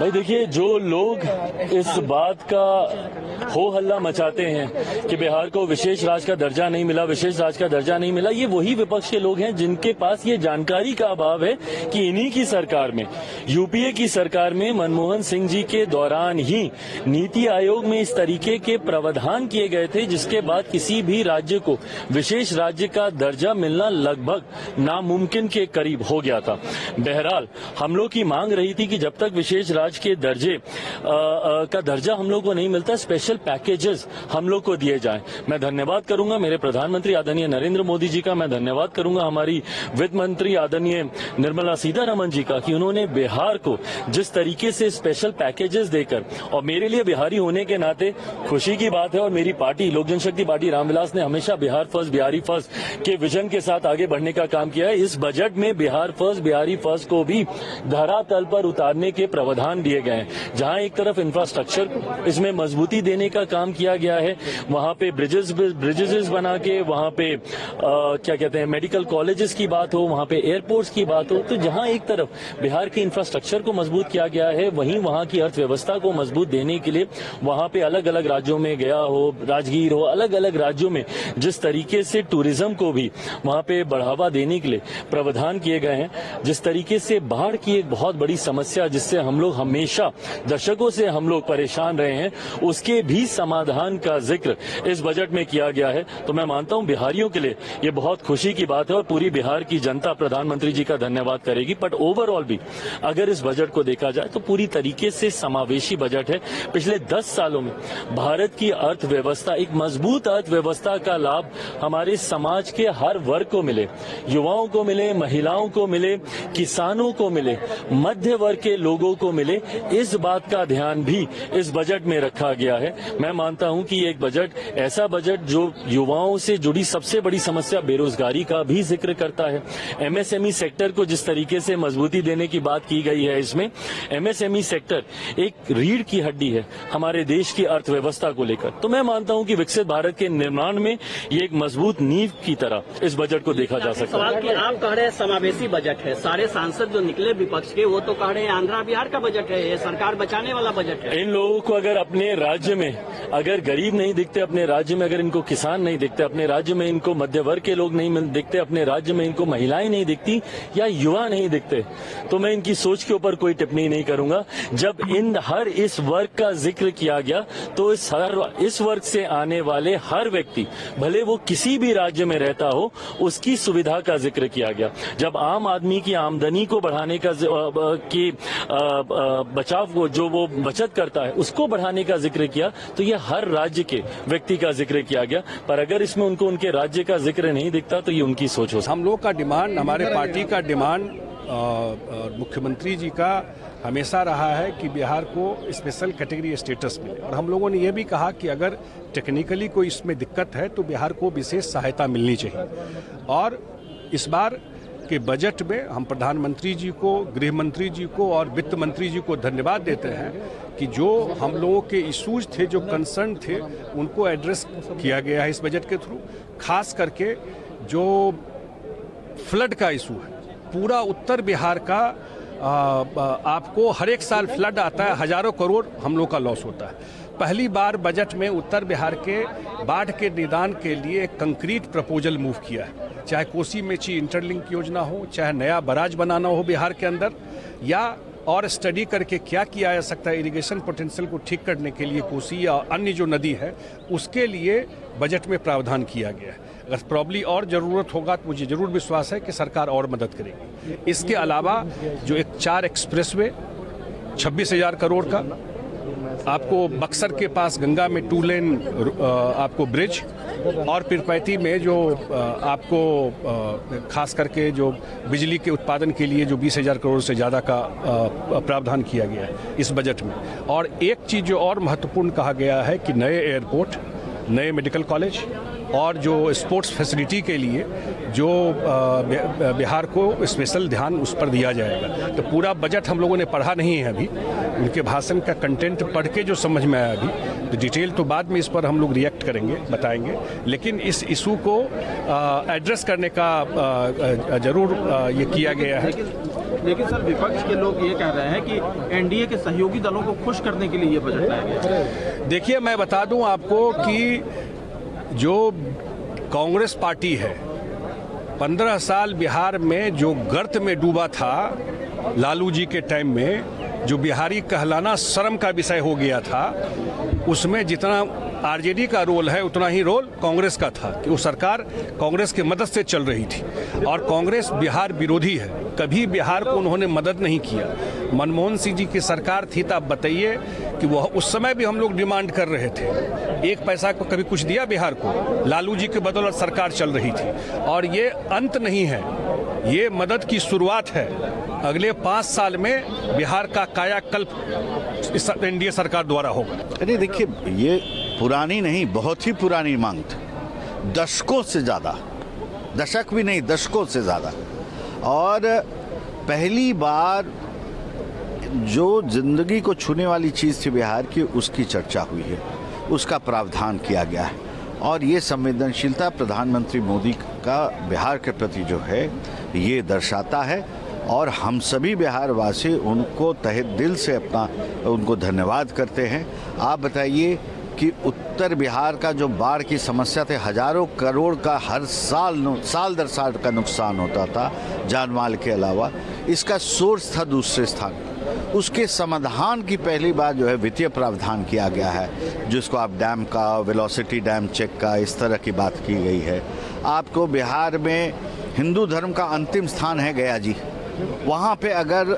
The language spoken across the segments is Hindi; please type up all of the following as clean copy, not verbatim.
भाई देखिए, जो लोग इस बात का हो हल्ला मचाते हैं कि बिहार को विशेष राज्य का दर्जा नहीं मिला, विशेष राज्य का दर्जा नहीं मिला, ये वही विपक्ष के लोग हैं जिनके पास ये जानकारी का अभाव है कि इन्हीं की सरकार में, यूपीए की सरकार में मनमोहन सिंह जी के दौरान ही नीति आयोग में इस तरीके के प्रावधान किए गए थे जिसके बाद किसी भी राज्य को विशेष राज्य का दर्जा मिलना लगभग नामुमकिन के करीब हो गया था। बहरहाल हम लोग की मांग रही थी कि जब तक विशेष राज्य के दर्जे का दर्जा हम लोग को नहीं मिलता, स्पेशल पैकेजेस हम लोग को दिए जाएं। मैं धन्यवाद करूंगा मेरे प्रधानमंत्री आदरणीय नरेंद्र मोदी जी का, मैं धन्यवाद करूंगा हमारी वित्त मंत्री आदरणीय निर्मला सीतारमण जी का कि उन्होंने बिहार को जिस तरीके से स्पेशल पैकेजेस देकर, और मेरे लिए बिहारी होने के नाते खुशी की बात है और मेरी पार्टी लोक जनशक्ति पार्टी रामविलास ने हमेशा बिहार फर्स्ट बिहारी फर्स्ट के विजन के साथ आगे बढ़ने का काम किया है। इस बजट में बिहार फर्स्ट बिहारी फर्स्ट को भी धरातल पर उतारने के प्रावधान दिए गए हैं। जहां एक तरफ इंफ्रास्ट्रक्चर इसमें मजबूती देने का काम किया गया है, वहां पे ब्रिजेस बना के, वहां पे क्या कहते हैं मेडिकल कॉलेजेस की बात हो, वहां पे एयरपोर्ट्स की बात हो, तो जहां एक तरफ बिहार के इंफ्रास्ट्रक्चर को मजबूत किया गया है, वहीं वहां की अर्थव्यवस्था को मजबूत देने के लिए वहां पे अलग अलग राज्यों में गया हो, राजगीर हो, अलग अलग राज्यों में जिस तरीके से टूरिज्म को भी वहां पे बढ़ावा देने के लिए प्रावधान किए गए हैं, जिस तरीके से बाढ़ की एक बहुत बड़ी समस्या जिससे हम लोग हमेशा दशकों से हम लोग परेशान रहे हैं, उसके भी समाधान का जिक्र इस बजट में किया गया है। तो मैं मानता हूं बिहारियों के लिए ये बहुत खुशी की बात है और पूरी बिहार की जनता प्रधानमंत्री जी का धन्यवाद करेगी। बट ओवरऑल भी अगर इस बजट को देखा जाए तो पूरी तरीके से समावेशी बजट है। पिछले 10 सालों में भारत की अर्थव्यवस्था, एक मजबूत अर्थव्यवस्था का लाभ हमारे समाज के हर वर्ग को मिले, युवाओं को मिले, महिलाओं को मिले, किसानों को मिले, मध्य वर्ग के लोगों को मिले, इस बात का ध्यान भी इस बजट में रखा गया है। मैं मानता हूं कि एक बजट, ऐसा बजट जो युवाओं से जुड़ी सबसे बड़ी समस्या बेरोजगारी का भी जिक्र करता है। एमएसएमई सेक्टर को जिस तरीके से मजबूती देने की बात की गई है, इसमें एमएसएमई सेक्टर एक रीढ़ की हड्डी है हमारे देश की अर्थव्यवस्था को लेकर। तो मैं मानता हूं कि विकसित भारत के निर्माण में ये एक मजबूत नींव की तरह इस बजट को देखा जा सकता है। सवाल कि आप कह रहे हैं समावेशी बजट है, सारे सांसद जो निकले विपक्ष के वो तो कह रहे हैं आंध्रा बिहार का बजट है, ये सरकार बचाने वाला बजट है। इन लोगों को अगर अपने राज्य में अगर गरीब नहीं दिखते, अपने राज्य में अगर इनको किसान नहीं दिखते, अपने राज्य में इनको मध्य वर्ग के लोग नहीं दिखते, अपने राज्य में इनको महिलाएं नहीं दिखती या युवा नहीं दिखते, तो मैं इनकी सोच के ऊपर कोई टिप्पणी नहीं करूंगा। जब इन हर इस वर्ग का जिक्र किया गया तो इस वर्ग से आने वाले हर व्यक्ति, भले वो किसी भी राज्य में रहता हो, उसकी सुविधा का जिक्र किया गया। जब आम आदमी की आमदनी को बढ़ाने का बचाव को जो वो बचत करता है उसको बढ़ाने का जिक्र किया, तो ये हर राज्य के व्यक्ति का जिक्र किया गया। पर अगर इसमें उनको उनके राज्य का जिक्र नहीं दिखता तो ये उनकी सोच हो। हम लोग का डिमांड, हमारे पार्टी का डिमांड मुख्यमंत्री जी का हमेशा रहा है कि बिहार को स्पेशल कैटेगरी स्टेटस मिले, और हम लोगों ने यह भी कहा कि अगर टेक्निकली कोई इसमें दिक्कत है तो बिहार को विशेष सहायता मिलनी चाहिए। और इस बार के बजट में हम प्रधानमंत्री जी को, गृह मंत्री जी को और वित्त मंत्री जी को धन्यवाद देते हैं कि जो हम लोगों के इश्यूज थे, जो कंसर्न थे, उनको एड्रेस किया गया है इस बजट के थ्रू। खास करके जो फ्लड का इशू है, पूरा उत्तर बिहार का आपको हर एक साल फ्लड आता है, हजारों करोड़ हम लोग का लॉस होता है। पहली बार बजट में उत्तर बिहार के बाढ़ के निदान के लिए एक कंक्रीट प्रपोजल मूव किया है, चाहे कोसी मेची इंटरलिंक योजना हो, चाहे नया बराज बनाना हो बिहार के अंदर, या और स्टडी करके क्या किया जा सकता है इरिगेशन पोटेंशियल को ठीक करने के लिए कोसी या अन्य जो नदी है, उसके लिए बजट में प्रावधान किया गया है। अगर प्रॉब्ली और ज़रूरत होगा तो मुझे ज़रूर विश्वास है कि सरकार और मदद करेगी। इसके अलावा जो एक 4 एक्सप्रेसवे 26,000 करोड़ का, आपको बक्सर के पास गंगा में 2 लेन आपको ब्रिज, और पिरपैती में जो आपको खास करके जो बिजली के उत्पादन के लिए जो 20,000 करोड़ से ज़्यादा का प्रावधान किया गया है इस बजट में। और एक चीज़ जो और महत्वपूर्ण कहा गया है कि नए एयरपोर्ट, नए मेडिकल कॉलेज और जो स्पोर्ट्स फैसिलिटी के लिए जो बिहार को स्पेशल ध्यान उस पर दिया जाएगा। तो पूरा बजट हम लोगों ने पढ़ा नहीं है अभी, उनके भाषण का कंटेंट पढ़ के जो समझ में आया अभी, तो डिटेल तो बाद में इस पर हम लोग रिएक्ट करेंगे, बताएंगे। लेकिन इस इशू को एड्रेस करने का जरूर ये किया गया है लेकिन सर विपक्ष के लोग ये कह रहे हैं कि एनडीए के सहयोगी दलों को खुश करने के लिए ये बजट लाया गया है। देखिए, मैं बता दूं आपको कि जो कांग्रेस पार्टी है 15 साल बिहार में जो गर्त में डूबा था लालू जी के टाइम में, जो बिहारी कहलाना शर्म का विषय हो गया था, उसमें जितना आरजेडी का रोल है उतना ही रोल कांग्रेस का था कि वो सरकार कांग्रेस की मदद से चल रही थी और कांग्रेस बिहार विरोधी है। कभी बिहार को उन्होंने मदद नहीं किया। मनमोहन सिंह जी की सरकार थी तो आप बताइए कि वो उस समय भी हम लोग डिमांड कर रहे थे, एक पैसा को कभी कुछ दिया बिहार को? लालू जी के बदौलत सरकार चल रही थी और ये अंत नहीं है, ये मदद की शुरुआत है। अगले 5 साल में बिहार का कायाकल्प इस एनडीए सरकार द्वारा होगा। अरे देखिए, ये पुरानी नहीं, बहुत ही पुरानी मांग थी, दशकों से ज़्यादा, दशक भी नहीं दशकों से ज़्यादा। और पहली बार जो जिंदगी को छूने वाली चीज़ थी बिहार की, उसकी चर्चा हुई है, उसका प्रावधान किया गया है। और ये संवेदनशीलता प्रधानमंत्री मोदी का बिहार के प्रति जो है ये दर्शाता है और हम सभी बिहारवासी उनको तहे दिल से उनको धन्यवाद करते हैं। आप बताइए कि उत्तर बिहार का जो बाढ़ की समस्या थे, हजारों करोड़ का हर साल दर साल का नुकसान होता था जान माल के अलावा, इसका सोर्स था दूसरे स्थान। उसके समाधान की पहली बार जो है वित्तीय प्रावधान किया गया है, जिसको आप डैम का, वेलोसिटी डैम चेक का, इस तरह की बात की गई है। आपको बिहार में हिंदू धर्म का अंतिम स्थान है गया जी, वहाँ पे अगर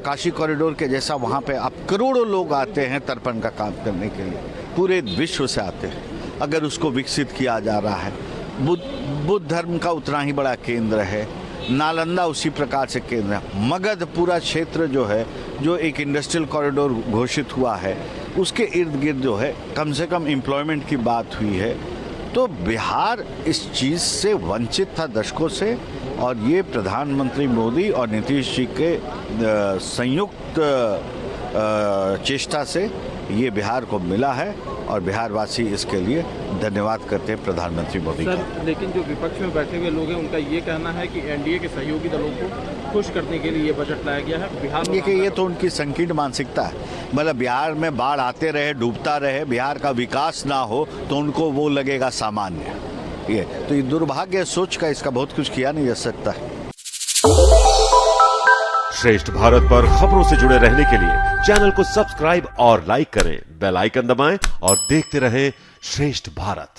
काशी कॉरिडोर के जैसा वहाँ पे आप करोड़ों लोग आते हैं तर्पण का काम करने के लिए, पूरे विश्व से आते हैं। अगर उसको विकसित किया जा रहा है, बुद्ध धर्म का उतना ही बड़ा केंद्र है, नालंदा उसी प्रकार से केंद्र है, मगध पूरा क्षेत्र जो है, जो एक इंडस्ट्रियल कॉरिडोर घोषित हुआ है, उसके इर्द गिर्द जो है कम से कम एम्प्लॉयमेंट की बात हुई है। तो बिहार इस चीज़ से वंचित था दशकों से, और ये प्रधानमंत्री मोदी और नीतीश जी के संयुक्त चेष्टा से ये बिहार को मिला है और बिहारवासी इसके लिए धन्यवाद करते हैं प्रधानमंत्री मोदी का। सर, लेकिन जो विपक्ष में बैठे हुए लोग हैं उनका ये कहना है कि एनडीए के सहयोगी दलों को खुश करने के लिए ये बजट लाया गया है बिहार में। ये तो उनकी संकीर्ण मानसिकता है। मतलब बिहार में बाढ़ आते रहे, डूबता रहे, बिहार का विकास ना हो तो उनको वो लगेगा सामान्य। ये दुर्भाग्य सोच का, इसका बहुत कुछ किया नहीं जा सकता है। श्रेष्ठ भारत पर खबरों से जुड़े रहने के लिए चैनल को सब्सक्राइब और लाइक करें, बेल आइकन दबाएं और देखते रहें श्रेष्ठ भारत।